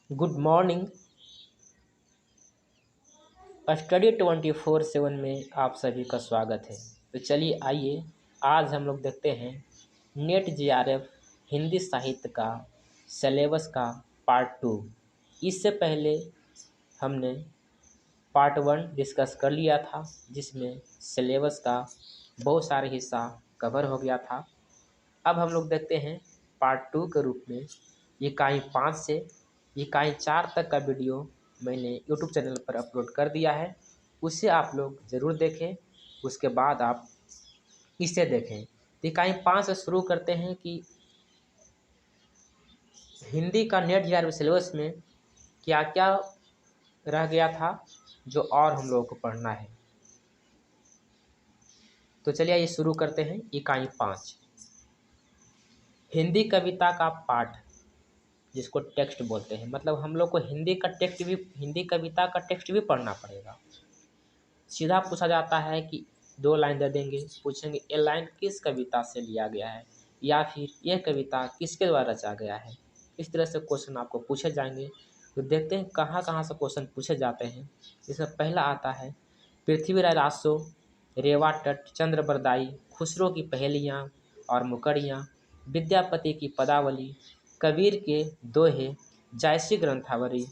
Good morning. Study 24/7 में आप सभी का स्वागत है। तो चलिए आइए आज हम लोग देखते हैं नेट जेआरएफ हिंदी साहित्य का सिलेबस का पार्ट 2। इससे पहले हमने पार्ट 1 डिस्कस कर लिया था, जिसमें सिलेबस का बहुत सारे हिस्सा कवर हो गया था। अब हम लोग देखते हैं पार्ट 2 के रूप में इकाई 5 से इकाई 4 तक का वीडियो मैंने यूट्यूब चैनल पर अपलोड कर दिया है। उसे आप लोग ज़रूर देखें, उसके बाद आप इसे देखें। तो इकाई 5 से शुरू करते हैं कि हिंदी का नेट जेआरएफ सिलेबस में क्या क्या रह गया था जो और हम लोगों को पढ़ना है। तो चलिए ये शुरू करते हैं। इकाई 5 हिंदी कविता का पाठ, जिसको टेक्स्ट बोलते हैं। मतलब हम लोग को हिंदी कविता का टेक्स्ट भी पढ़ना पड़ेगा। सीधा पूछा जाता है कि 2 लाइन दे देंगे, पूछेंगे ये लाइन किस कविता से लिया गया है या फिर यह कविता किसके द्वारा रचा गया है। इस तरह से क्वेश्चन आपको पूछे जाएंगे। तो देखते हैं कहाँ कहाँ से क्वेश्चन पूछे जाते हैं। इसमें पहला आता है पृथ्वीराज रासो, रेवा तट, चंद्र बरदाई, खुसरो की पहेलियाँ और मुकड़ियाँ, विद्यापति की पदावली, कबीर के दोहे, जायसी ग्रंथावली,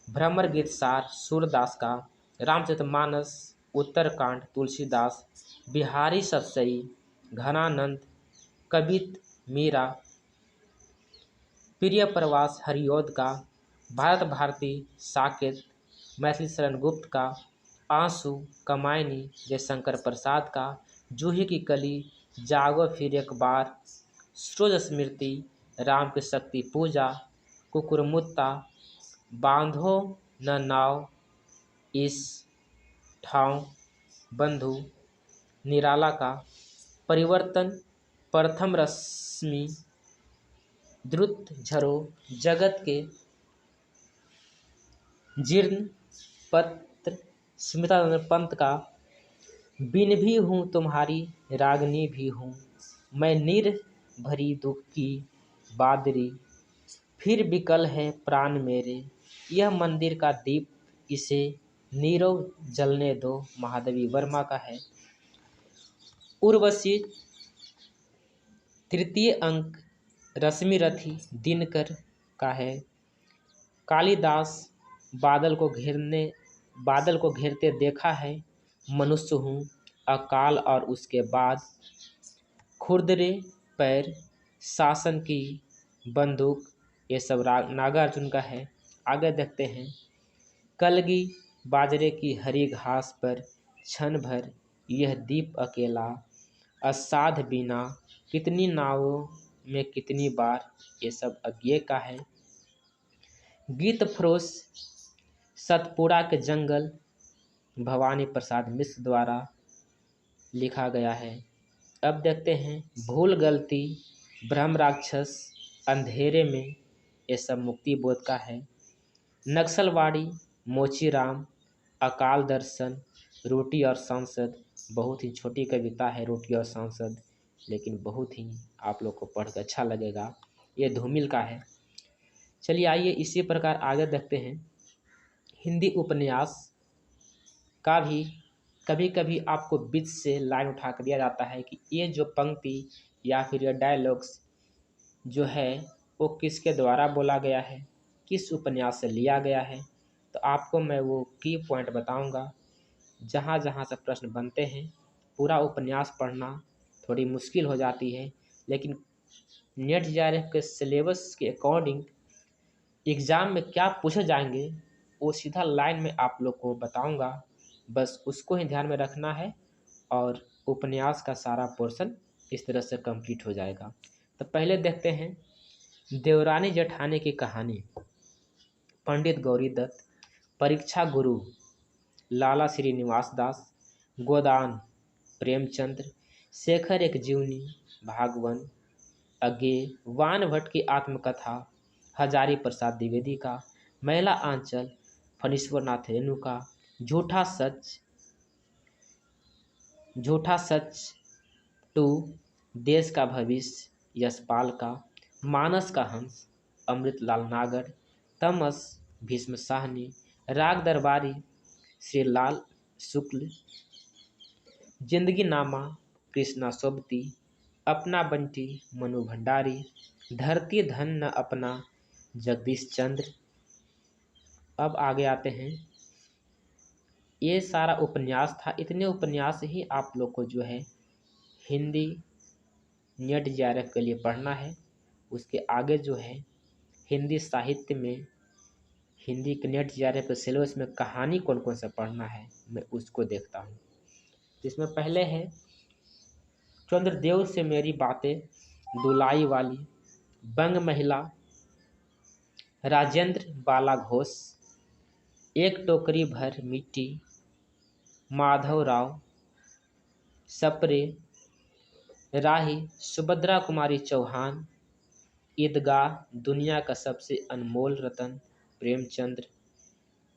भ्रमर गीत सार सूरदास का, रामचरितमानस, उत्तरकांड तुलसीदास, बिहारी सतसई, घनानंद, कबित मीरा, प्रिय प्रवास हरिऔध का, भारत भारती साकेत, मैथिली शरण गुप्त का, आंसू कमायनी जयशंकर प्रसाद का, जूही की कली, जागो फिर एक बार, सूरज स्मृति, राम की शक्ति पूजा, कुकुरमुत्ता, बांधो न नाव इस ठाव बंधु, निराला का, परिवर्तन, प्रथम रश्मि, द्रुत झरो, जगत के, जीर्ण पत्र, स्मितानंद पंत का, बिन भी हूँ तुम्हारी रागनी भी हूँ, मैं नीर भरी दुख की बादरी, फिर विकल है प्राण मेरे, यह मंदिर का दीप इसे नीरव जलने दो, महादेवी वर्मा का है। उर्वशी तृतीय अंक, रश्मिरथी दिनकर का है। कालिदास बादल को घेरते देखा है, मनुष्य हूँ, अकाल और उसके बाद, खुरदरे पैर, शासन की बंदूक, ये सब नागार्जुन का है। आगे देखते हैं कलगी बाजरे की हरी घास पर क्षण भर यह दीप अकेला, असाध बिना कितनी नावों में कितनी बार, ये सब अज्ञे का है। गीत फरोश सतपुड़ा के जंगल, भवानी प्रसाद मिश्र द्वारा लिखा गया है। अब देखते हैं भूल गलती, ब्रह्म राक्षस, अंधेरे में, ये सब मुक्ति बोध का है। नक्सलवाड़ी, मोचीराम, अकाल दर्शन, रोटी और सांसद, बहुत ही छोटी कविता है रोटी और सांसद, लेकिन बहुत ही आप लोग को पढ़कर अच्छा लगेगा। ये धूमिल का है। चलिए आइए इसी प्रकार आगे देखते हैं। हिंदी उपन्यास का भी कभी कभी आपको बीच से लाइन उठा कर दिया जाता है कि ये जो पंक्ति या फिर ये डायलॉग्स जो है वो किसके द्वारा बोला गया है, किस उपन्यास से लिया गया है। तो आपको मैं वो की पॉइंट बताऊंगा जहाँ जहाँ से प्रश्न बनते हैं। पूरा उपन्यास पढ़ना थोड़ी मुश्किल हो जाती है, लेकिन नेट जेआरएफ के सिलेबस के अकॉर्डिंग एग्ज़ाम में क्या पूछे जाएंगे वो सीधा लाइन में आप लोग को बताऊंगा। बस उसको ही ध्यान में रखना है और उपन्यास का सारा पोर्शन इस तरह से कंप्लीट हो जाएगा। तो पहले देखते हैं देवरानी जेठानी की कहानी, पंडित गौरी दत्त, परीक्षा गुरु लाला श्रीनिवास दास, गोदान प्रेमचंद्र, शेखर एक जीवनी, भागवन, अज्ञे, वान भट्ट की आत्मकथा, हजारी प्रसाद द्विवेदी का, महिला आंचल, फणीश्वर नाथ रेणु का, झूठा सच टू, देश का भविष्य, यशपाल का, मानस का हंस, अमृतलाल नागर, तमस भीष्म साहनी, राग दरबारी श्री लाल शुक्ल, जिंदगी नामा कृष्णा सोबती, अपना बंटी मनु भंडारी, धरती धन न अपना जगदीश चंद्र। अब आगे आते हैं। ये सारा उपन्यास था। इतने उपन्यास ही आप लोग को जो है हिंदी नेट जेआरएफ के लिए पढ़ना है। उसके आगे जो है हिंदी साहित्य में हिंदी के नेट जेआरएफ के सिलेबस में कहानी कौन कौन सा पढ़ना है, मैं उसको देखता हूँ। इसमें पहले है चंद्रदेव से मेरी बातें, दुलाई वाली, बंग महिला, राजेंद्र बाला घोष, एक टोकरी भर मिट्टी, माधवराव सप्रे, राही सुभद्रा कुमारी चौहान, ईदगाह दुनिया का सबसे अनमोल रतन प्रेमचंद्र,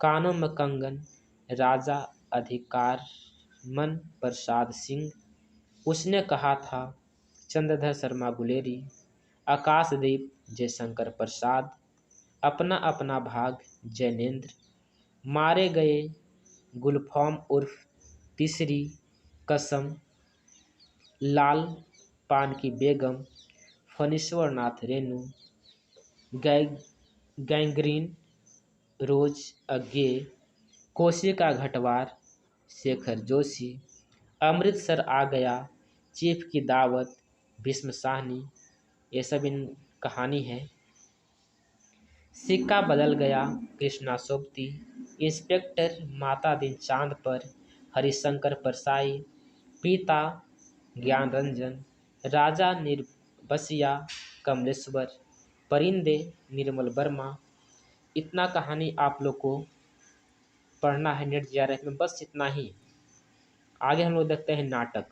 कानों में कंगन राजा अधिकारमन प्रसाद सिंह, उसने कहा था चंद्रधर शर्मा गुलेरी, आकाशदीप जयशंकर प्रसाद, अपना अपना भाग जैनेन्द्र, मारे गए गुलफाम उर्फ तीसरी कसम, लाल पान की बेगम, फणीश्वर नाथ रेणु, गैंग्रीन रोज अज्ञे, कोशिका घटवार, शेखर जोशी, अमृतसर आ गया, चीफ की दावत, भीष्म साहनी, ये सब इन कहानी है। सिक्का बदल गया, कृष्णा सोबती, इंस्पेक्टर माता दिन चांद पर, हरिशंकर परसाई, पिता ज्ञान रंजन, राजा निर्बसिया कमलेश्वर, परिंदे निर्मल वर्मा। इतना कहानी आप लोग को पढ़ना है नेट जेआरएफ में, बस इतना ही। आगे हम लोग देखते हैं नाटक।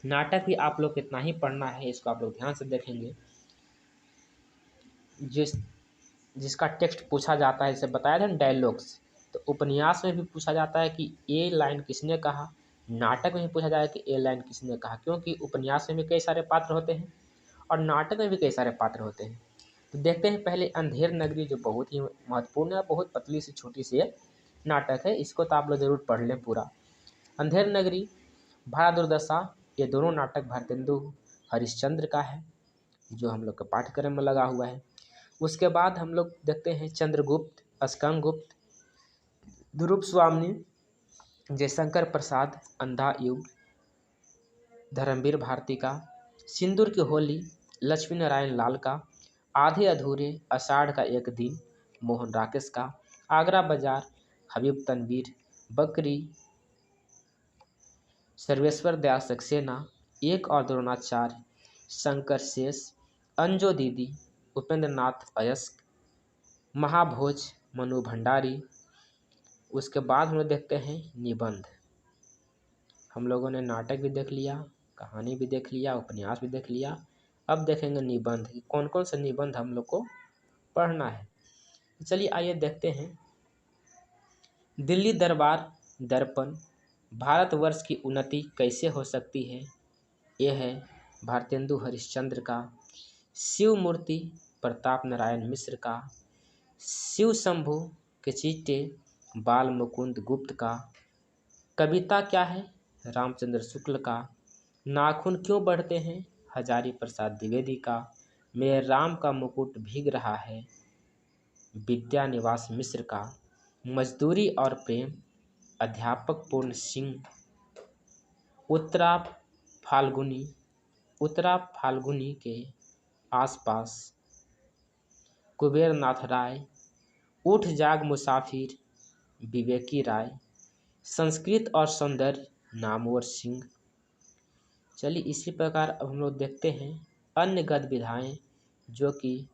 नाटक भी आप लोग कितना ही पढ़ना है, इसको आप लोग ध्यान से देखेंगे। जिसका टेक्स्ट पूछा जाता है, जैसे बताया था ना डायलॉग्स, तो उपन्यास में भी पूछा जाता है कि ये लाइन किसने कहा, नाटक में भी पूछा जाता है कि ये लाइन किसने कहा, क्योंकि उपन्यास में भी कई सारे पात्र होते हैं और नाटक में भी कई सारे पात्र होते हैं। तो देखते हैं पहले अंधेर नगरी, जो बहुत ही महत्वपूर्ण है, बहुत पतली सी छोटी सी नाटक है, इसको तो आप लोग जरूर पढ़ लें पूरा। अंधेर नगरी, भारत दुर्दशा, ये दोनों नाटक भारतेंदु हरिश्चंद्र का है, जो हम लोग के पाठ्यक्रम में लगा हुआ है। उसके बाद हम लोग देखते हैं चंद्रगुप्त, स्कंदगुप्त, ध्रुव स्वामी, जयशंकर प्रसाद, अंधा युग, धर्मवीर भारती का, सिंदूर की होली, लक्ष्मी नारायण लाल का, आधे अधूरे, आषाढ़ का एक दिन, मोहन राकेश का, आगरा बाजार, हबीब तनवीर, बकरी, सर्वेश्वर दयाल सक्सेना, एक और द्रोणाचार्य, शंकर शेष, अंजो दीदी, उपेंद्र नाथ अयस्क, महाभोज, मनु भंडारी। उसके बाद हम लोग देखते हैं निबंध। हम लोगों ने नाटक भी देख लिया, कहानी भी देख लिया, उपन्यास भी देख लिया। अब देखेंगे निबंध, कौन कौन सा निबंध हम लोग को पढ़ना है। चलिए आइए देखते हैं। दिल्ली दरबार दर्पण, भारतवर्ष की उन्नति कैसे हो सकती है, यह है भारतेंदु हरिश्चंद्र का। शिव मूर्ति, प्रताप नारायण मिश्र का। शिव शंभु के चीटे, बाल मुकुंद गुप्त का। कविता क्या है, रामचंद्र शुक्ल का। नाखून क्यों बढ़ते हैं, हजारी प्रसाद द्विवेदी का। मेरे राम का मुकुट भीग रहा है, विद्यानिवास मिश्र का। मजदूरी और प्रेम, अध्यापक पूर्ण सिंह। उत्तरा फाल्गुनी के आसपास, कुबेर नाथ राय। उठ जाग मुसाफिर, विवेकी राय। संस्कृत और सौंदर्य, नामवर सिंह। चलिए इसी प्रकार अब हम लोग देखते हैं अन्य गद्य विधाएं जो कि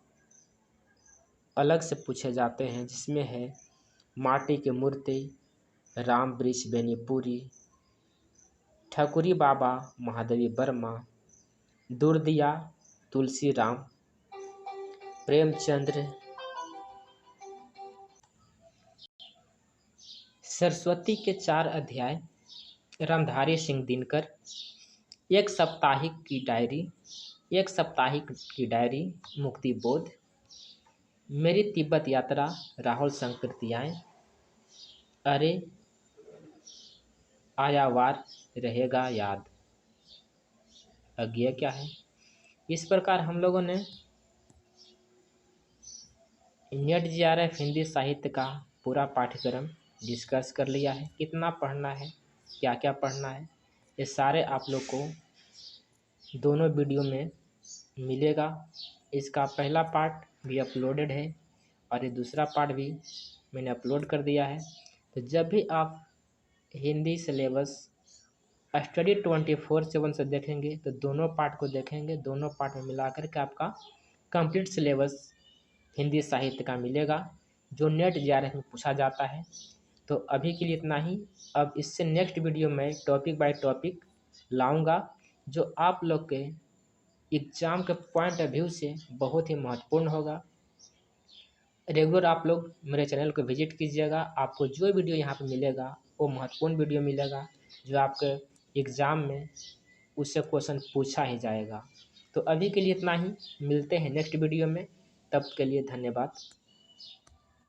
अलग से पूछे जाते हैं, जिसमें है माटी की मूर्ति, राम वृक्ष बेनीपुरी, ठकुरी बाबा महादेवी वर्मा, दुर्दिया तुलसी राम, प्रेमचंद्र, सरस्वती के 4 अध्याय, रामधारी सिंह दिनकर, एक साप्ताहिक की डायरी, मुक्ति बोध, मेरी तिब्बत यात्रा राहुल संकृतियाएँ, अरे आया वार रहेगा याद। अज्ञेय क्या है। इस प्रकार हम लोगों ने नेट जेआरएफ हिंदी साहित्य का पूरा पाठ्यक्रम डिस्कस कर लिया है। कितना पढ़ना है, क्या क्या पढ़ना है, ये सारे आप लोग को दोनों वीडियो में मिलेगा। इसका पहला पार्ट भी अपलोडेड है और ये दूसरा पार्ट भी मैंने अपलोड कर दिया है। तो जब भी आप हिंदी सिलेबस स्टडी 24/7 से देखेंगे तो दोनों पार्ट को देखेंगे, दोनों पार्ट में मिला करके आपका कंप्लीट सिलेबस हिंदी साहित्य का मिलेगा जो नेट जेआरएफ में पूछा जाता है। तो अभी के लिए इतना ही। अब इससे नेक्स्ट वीडियो में टॉपिक बाय टॉपिक लाऊंगा जो आप लोग के एग्ज़ाम के पॉइंट ऑफ व्यू से बहुत ही महत्वपूर्ण होगा। रेगुलर आप लोग मेरे चैनल को विजिट कीजिएगा। आपको जो वीडियो यहाँ पे मिलेगा वो महत्वपूर्ण वीडियो मिलेगा जो आपके एग्ज़ाम में उससे क्वेश्चन पूछा ही जाएगा। तो अभी के लिए इतना ही। मिलते हैं नेक्स्ट वीडियो में। तब के लिए धन्यवाद।